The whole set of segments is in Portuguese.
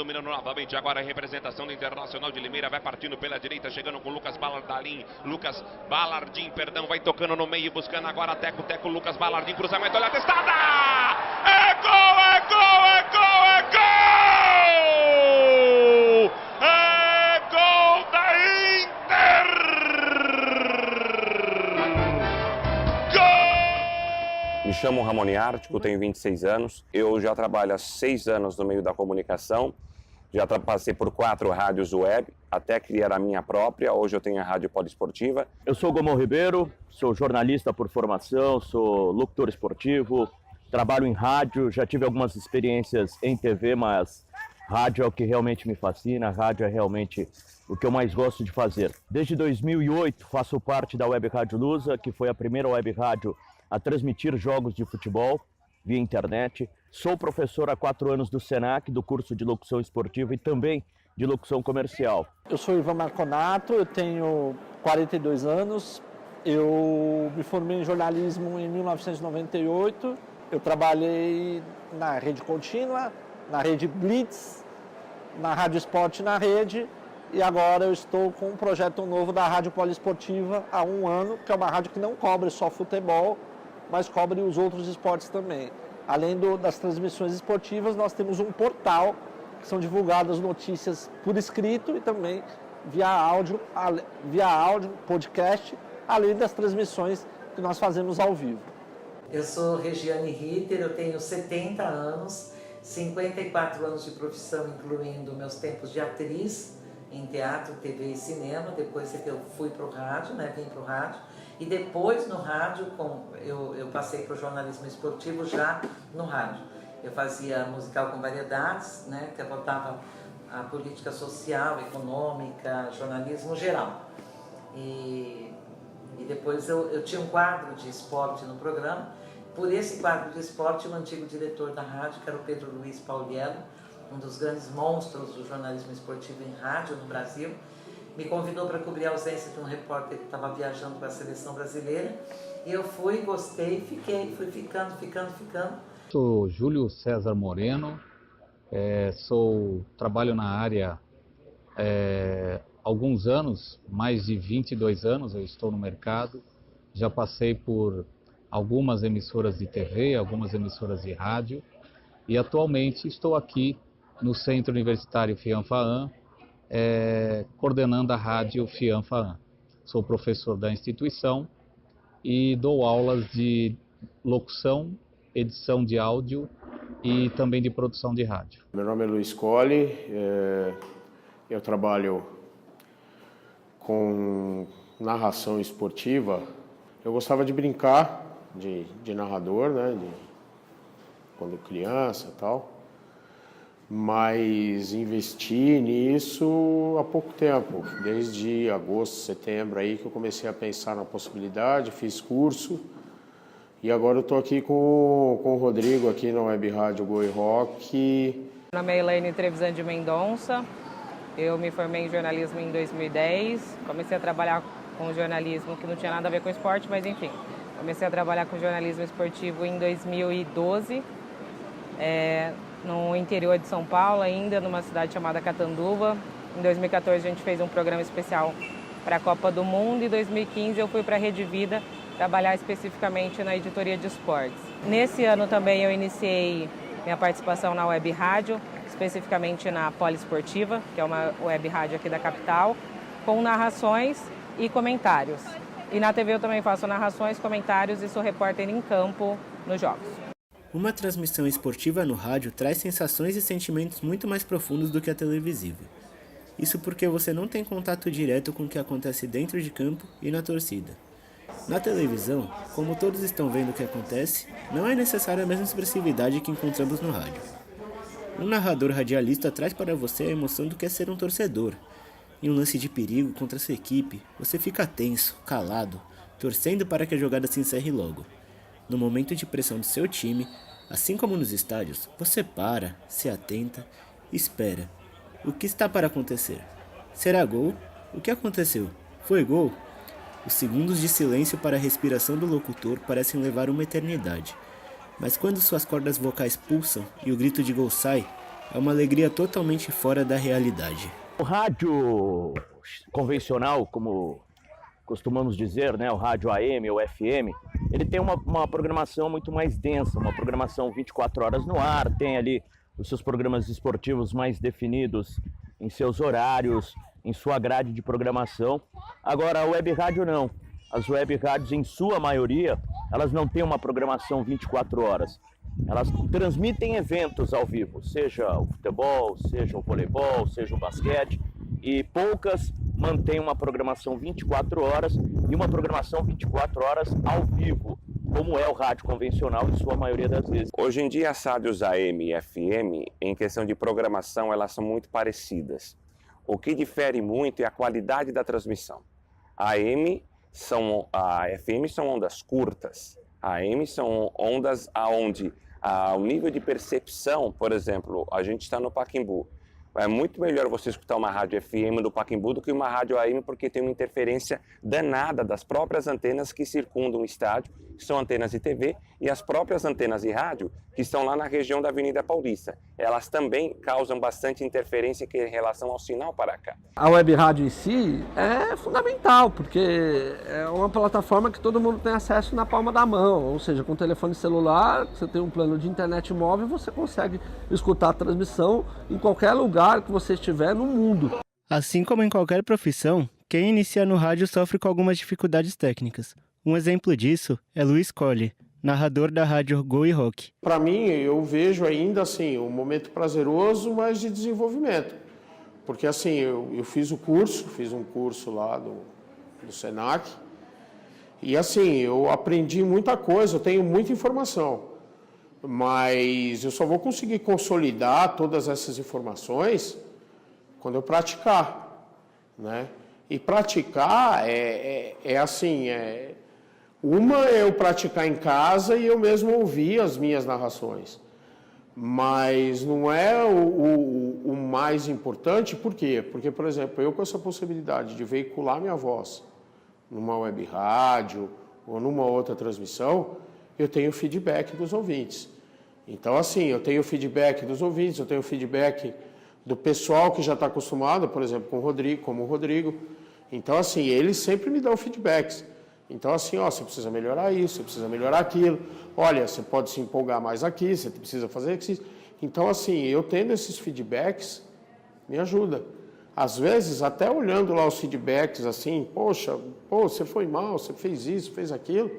dominando novamente agora a representação do Internacional de Limeira, vai partindo pela direita, chegando com Lucas Balardim, vai tocando no meio, buscando agora Teco, Lucas Balardim, cruzamento, olha a testada! É gol, é gol, é gol, é gol! É gol da Inter! Me chamo Ramon Ártico, tenho 26 anos. Eu já trabalho há 6 anos no meio da comunicação. Já passei por 4 rádios web, até criar a minha própria. Hoje eu tenho a Rádio Poliesportiva. Eu sou Gomão Ribeiro, sou jornalista por formação, sou locutor esportivo, trabalho em rádio, já tive algumas experiências em TV, mas rádio é o que realmente me fascina, rádio é realmente o que eu mais gosto de fazer. Desde 2008 faço parte da Web Rádio Lusa, que foi a primeira web rádio a transmitir jogos de futebol via internet. Sou professor há 4 anos do SENAC, do curso de locução esportiva e também de locução comercial. Eu sou Ivan Marconato, eu tenho 42 anos, eu me formei em jornalismo em 1998, eu trabalhei na Rede Contínua, na Rede Blitz, na Rádio Esporte na Rede, e agora eu estou com um projeto novo da Rádio Poliesportiva há 1 ano, que é uma rádio que não cobre só futebol, mas cobre os outros esportes também. Além das transmissões esportivas, nós temos um portal que são divulgadas notícias por escrito e também via áudio, podcast, além das transmissões que nós fazemos ao vivo. Eu sou Regiane Ritter, eu tenho 70 anos, 54 anos de profissão, incluindo meus tempos de atriz em teatro, TV e cinema. Depois que eu fui para o rádio, vim para o rádio. E depois no rádio, eu passei para o jornalismo esportivo já no rádio. Eu fazia musical com variedades, que abordava a política social, econômica, jornalismo geral. E depois eu tinha um quadro de esporte no programa. Por esse quadro de esporte, o antigo diretor da rádio, que era o Pedro Luiz Pauliello, um dos grandes monstros do jornalismo esportivo em rádio no Brasil, me convidou para cobrir a ausência de um repórter que estava viajando para a seleção brasileira. E eu fui, gostei, fui ficando. Sou Júlio César Moreno, trabalho na área há alguns anos, mais de 22 anos eu estou no mercado. Já passei por algumas emissoras de TV, algumas emissoras de rádio e atualmente estou aqui no Centro Universitário FIANFAAM, coordenando a rádio FIANFAAM. Sou professor da instituição e dou aulas de locução, edição de áudio e também de produção de rádio. Meu nome é Luiz Colli, eu trabalho com narração esportiva. Eu gostava de brincar de narrador, quando criança e tal. Mas investi nisso há pouco tempo, desde agosto, setembro aí que eu comecei a pensar na possibilidade, fiz curso e agora eu estou aqui com o Rodrigo aqui na Web Rádio Goi Rock. Meu nome é Elaine Trevisan de Mendonça, eu me formei em jornalismo em 2010, comecei a trabalhar com jornalismo que não tinha nada a ver com esporte, mas enfim, comecei a trabalhar com jornalismo esportivo em 2012, no interior de São Paulo, ainda numa cidade chamada Catanduva. Em 2014 a gente fez um programa especial para a Copa do Mundo e em 2015 eu fui para a Rede Vida trabalhar especificamente na editoria de esportes. Nesse ano também eu iniciei minha participação na Web Rádio, especificamente na Poliesportiva, que é uma web rádio aqui da capital, com narrações e comentários. E na TV eu também faço narrações, comentários e sou repórter em campo nos jogos. Uma transmissão esportiva no rádio traz sensações e sentimentos muito mais profundos do que a televisiva. Isso porque você não tem contato direto com o que acontece dentro de campo e na torcida. Na televisão, como todos estão vendo o que acontece, não é necessária a mesma expressividade que encontramos no rádio. Um narrador radialista traz para você a emoção do que é ser um torcedor. Em um lance de perigo contra sua equipe, você fica tenso, calado, torcendo para que a jogada se encerre logo. No momento de pressão do seu time, assim como nos estádios, você para, se atenta, espera. O que está para acontecer? Será gol? O que aconteceu? Foi gol? Os segundos de silêncio para a respiração do locutor parecem levar uma eternidade. Mas quando suas cordas vocais pulsam e o grito de gol sai, É uma alegria totalmente fora da realidade. O rádio convencional, como costumamos dizer, né, o rádio AM ou FM, ele tem uma programação muito mais densa, uma programação 24 horas no ar, tem ali os seus programas esportivos mais definidos em seus horários, em sua grade de programação. Agora, a web rádio não. As web rádios, em sua maioria, elas não têm uma programação 24 horas. Elas transmitem eventos ao vivo, seja o futebol, seja o voleibol, seja o basquete, e poucas mantêm uma programação 24 horas e uma programação 24 horas ao vivo, como é o rádio convencional em sua maioria das vezes. Hoje em dia, as rádios AM e FM, em questão de programação, elas são muito parecidas. O que difere muito é a qualidade da transmissão. A FM são ondas curtas, a AM são ondas onde o nível de percepção, por exemplo, a gente está no Pacaembu. É muito melhor você escutar uma rádio FM do Pacaembu do que uma rádio AM, porque tem uma interferência danada das próprias antenas que circundam o estádio, que são antenas de TV, e as próprias antenas de rádio que estão lá na região da Avenida Paulista. Elas também causam bastante interferência em relação ao sinal para cá. A web rádio em si é fundamental, porque é uma plataforma que todo mundo tem acesso na palma da mão, ou seja, com o telefone celular, você tem um plano de internet móvel, você consegue escutar a transmissão em qualquer lugar que você estiver no mundo. Assim como em qualquer profissão, quem inicia no rádio sofre com algumas dificuldades técnicas. Um exemplo disso é Luiz Colli, narrador da rádio Go e Rock. Para mim, eu vejo ainda assim um momento prazeroso, mas de desenvolvimento. Porque assim, eu fiz um curso lá do Senac, e assim, eu aprendi muita coisa, eu tenho muita informação, mas eu só vou conseguir consolidar todas essas informações quando eu praticar, né? E praticar uma é eu praticar em casa e eu mesmo ouvir as minhas narrações. Mas não é o mais importante, por quê? Porque, por exemplo, eu com essa possibilidade de veicular minha voz numa web rádio ou numa outra transmissão, eu tenho feedback dos ouvintes. Então, assim, eu tenho feedback dos ouvintes, eu tenho feedback do pessoal que já está acostumado, por exemplo, com o Rodrigo, como o Rodrigo. Então, assim, eles sempre me dão feedbacks. Então, assim, você precisa melhorar isso, você precisa melhorar aquilo. Olha, você pode se empolgar mais aqui, você precisa fazer isso. Então, assim, eu tendo esses feedbacks, me ajuda. Às vezes, até olhando lá os feedbacks, assim, poxa, você foi mal, você fez isso, fez aquilo,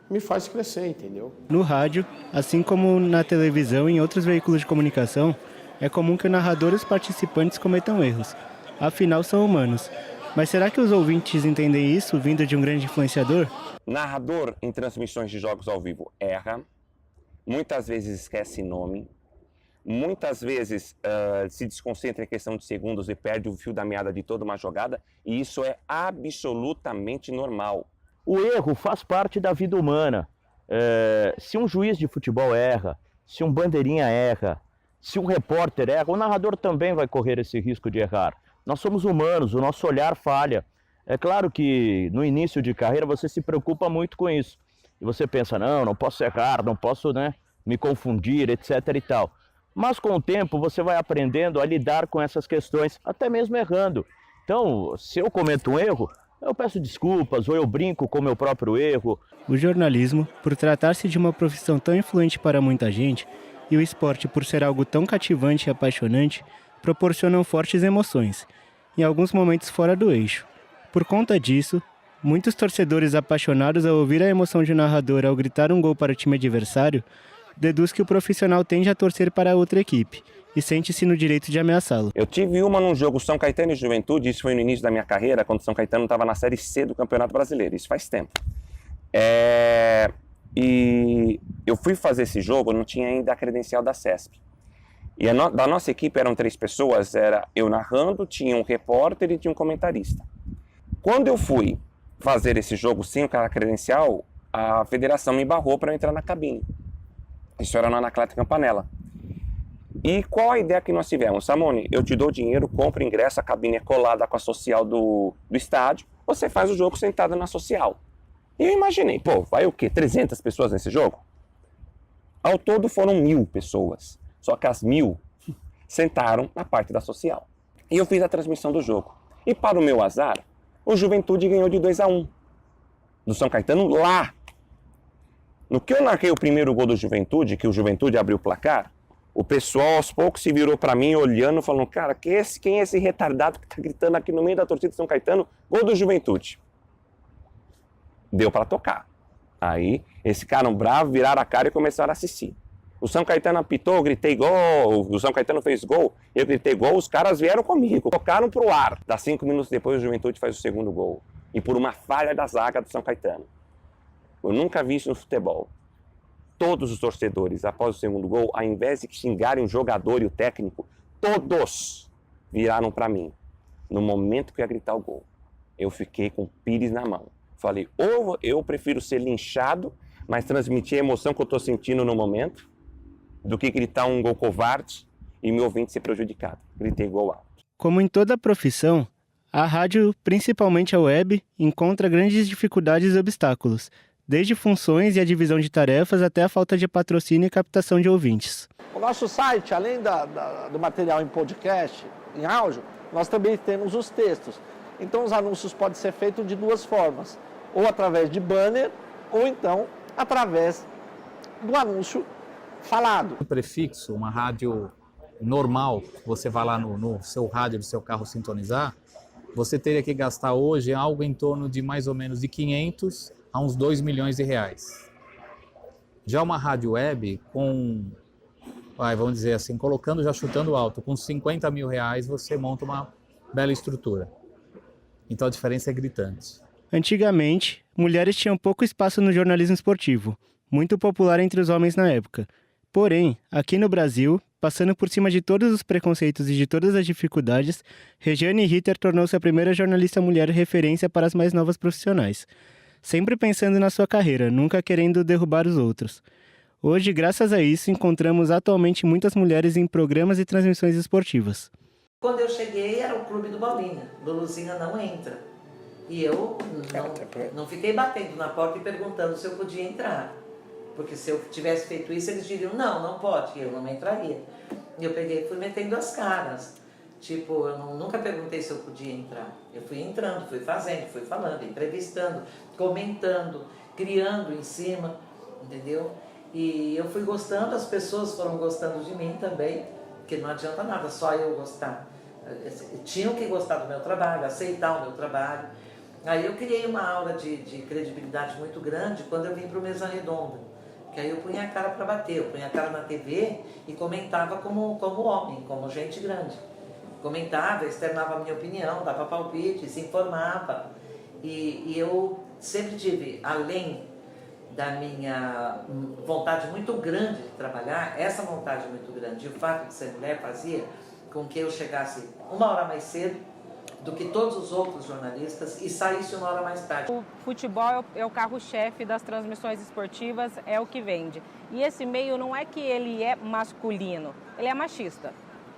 me faz crescer, entendeu? No rádio, assim como na televisão e em outros veículos de comunicação, é comum que o narrador e os participantes cometam erros. Afinal, são humanos. Mas será que os ouvintes entendem isso vindo de um grande influenciador? Narrador em transmissões de jogos ao vivo erra, muitas vezes esquece nome, muitas vezes se desconcentra em questão de segundos e perde o fio da meada de toda uma jogada, e isso é absolutamente normal. O erro faz parte da vida humana. Se um juiz de futebol erra, se um bandeirinha erra, se um repórter erra, o narrador também vai correr esse risco de errar. Nós somos humanos, o nosso olhar falha. É claro que no início de carreira você se preocupa muito com isso. E você pensa, não posso errar, não posso, me confundir, etc. e tal. Mas com o tempo você vai aprendendo a lidar com essas questões, até mesmo errando. Então, se eu cometo um erro, eu peço desculpas ou eu brinco com o meu próprio erro. O jornalismo, por tratar-se de uma profissão tão influente para muita gente, e o esporte por ser algo tão cativante e apaixonante, proporcionam fortes emoções, em alguns momentos fora do eixo. Por conta disso, muitos torcedores apaixonados ao ouvir a emoção de um narrador ao gritar um gol para o time adversário, deduz que o profissional tende a torcer para outra equipe e sente-se no direito de ameaçá-lo. Eu tive uma num jogo São Caetano e Juventude, isso foi no início da minha carreira, quando o São Caetano estava na Série C do Campeonato Brasileiro, isso faz tempo. E eu fui fazer esse jogo, não tinha ainda a credencial da CESP. E da nossa equipe eram 3 pessoas, era eu narrando, tinha um repórter e tinha um comentarista. Quando eu fui fazer esse jogo sem a credencial, a federação me barrou para eu entrar na cabine. Isso era no Anacleto Campanella. E qual a ideia que nós tivemos? Samone, eu te dou dinheiro, compra ingresso, a cabine é colada com a social do estádio, você faz o jogo sentado na social. E eu imaginei, vai o quê? 300 pessoas nesse jogo? Ao todo foram 1000 pessoas. Só que as 1000 sentaram na parte da social. E eu fiz a transmissão do jogo. E para o meu azar, o Juventude ganhou de 2-1 do São Caetano lá. No que eu narrei o primeiro gol do Juventude, que o Juventude abriu o placar, o pessoal aos poucos se virou para mim olhando, falando, cara, quem é esse retardado que está gritando aqui no meio da torcida de São Caetano, gol do Juventude? Deu para tocar. Aí, esse ficaram bravos, viraram a cara e começaram a assistir. O São Caetano apitou, eu gritei gol, o São Caetano fez gol, eu gritei gol, os caras vieram comigo, tocaram pro ar. 5 minutos depois, o Juventude faz o segundo gol. E por uma falha da zaga do São Caetano. Eu nunca vi isso no futebol. Todos os torcedores, após o segundo gol, ao invés de xingarem o jogador e o técnico, todos viraram para mim. No momento que eu ia gritar o gol, eu fiquei com o pires na mão. Falei, ou eu prefiro ser linchado, mas transmitir a emoção que eu estou sentindo no momento, do que gritar um gol covarde e meu ouvinte ser prejudicado. Gritei gol alto. Como em toda profissão, a rádio, principalmente a web, encontra grandes dificuldades e obstáculos, desde funções e a divisão de tarefas até a falta de patrocínio e captação de ouvintes. O nosso site, além do material em podcast, em áudio, nós também temos os textos. Então os anúncios podem ser feitos de duas formas, ou através de banner, ou então através do anúncio falado. Um prefixo, uma rádio normal, você vai lá no seu rádio do seu carro sintonizar, você teria que gastar hoje algo em torno de mais ou menos de 500 a uns 2 milhões de reais. Já uma rádio web com, vamos dizer assim, colocando, já chutando alto, com 50 mil reais você monta uma bela estrutura. Então a diferença é gritante. Antigamente, mulheres tinham pouco espaço no jornalismo esportivo, muito popular entre os homens na época. Porém, aqui no Brasil, passando por cima de todos os preconceitos e de todas as dificuldades, Regiane Ritter tornou-se a primeira jornalista mulher referência para as mais novas profissionais. Sempre pensando na sua carreira, nunca querendo derrubar os outros. Hoje, graças a isso, encontramos atualmente muitas mulheres em programas e transmissões esportivas. Quando eu cheguei, era o Clube do Bolinha. Luluzinha não entra. E eu não fiquei batendo na porta e perguntando se eu podia entrar. Porque se eu tivesse feito isso, eles diriam, não pode, eu não entraria. E eu peguei e fui metendo as caras. Tipo, eu nunca perguntei se eu podia entrar. Eu fui entrando, fui fazendo, fui falando, entrevistando, comentando, criando em cima, entendeu? E eu fui gostando, as pessoas foram gostando de mim também, porque não adianta nada só eu gostar. Tinham que gostar do meu trabalho, aceitar o meu trabalho. Aí eu criei uma aura de credibilidade muito grande quando eu vim para o Mesa Redonda. Que aí eu punha a cara para bater, eu punha a cara na TV e comentava como homem, como gente grande. Comentava, externava a minha opinião, dava palpite, se informava. E eu sempre tive, além da minha vontade muito grande de trabalhar, essa vontade muito grande e o fato de ser mulher fazia com que eu chegasse 1 hora mais cedo do que todos os outros jornalistas e saísse 1 hora mais tarde. O futebol é o carro-chefe das transmissões esportivas, é o que vende. E esse meio não é que ele é masculino, ele é machista.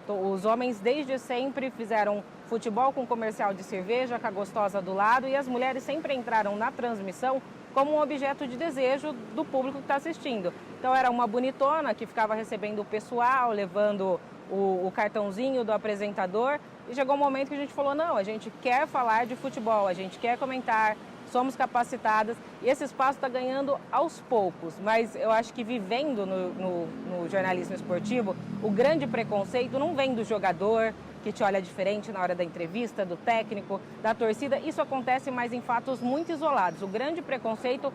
Os homens desde sempre fizeram futebol com comercial de cerveja, com a gostosa do lado, e as mulheres sempre entraram na transmissão como um objeto de desejo do público que está assistindo. Então era uma bonitona que ficava recebendo o pessoal, levando o cartãozinho do apresentador, e chegou um momento que a gente falou, não, a gente quer falar de futebol, a gente quer comentar, somos capacitadas, e esse espaço está ganhando aos poucos, mas eu acho que vivendo no jornalismo esportivo, o grande preconceito não vem do jogador, que te olha diferente na hora da entrevista, do técnico, da torcida, isso acontece mais em fatos muito isolados. O grande preconceito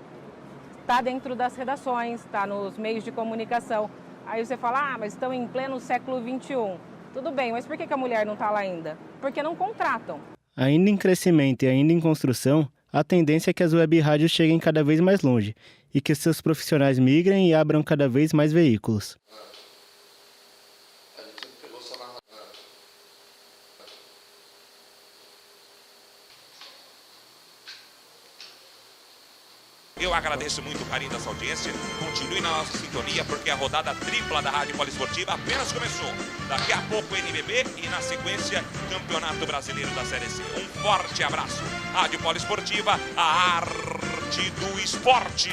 está dentro das redações, está nos meios de comunicação. Aí você fala, mas estão em pleno século XXI. Tudo bem, mas por que a mulher não está lá ainda? Porque não contratam. Ainda em crescimento e ainda em construção, a tendência é que as web rádios cheguem cada vez mais longe e que seus profissionais migrem e abram cada vez mais veículos. Eu agradeço muito o carinho dessa audiência. Continue na nossa sintonia, porque a rodada tripla da Rádio Poliesportiva apenas começou. Daqui a pouco NBB e, na sequência, Campeonato Brasileiro da Série C. Um forte abraço. Rádio Poliesportiva, a arte do esporte.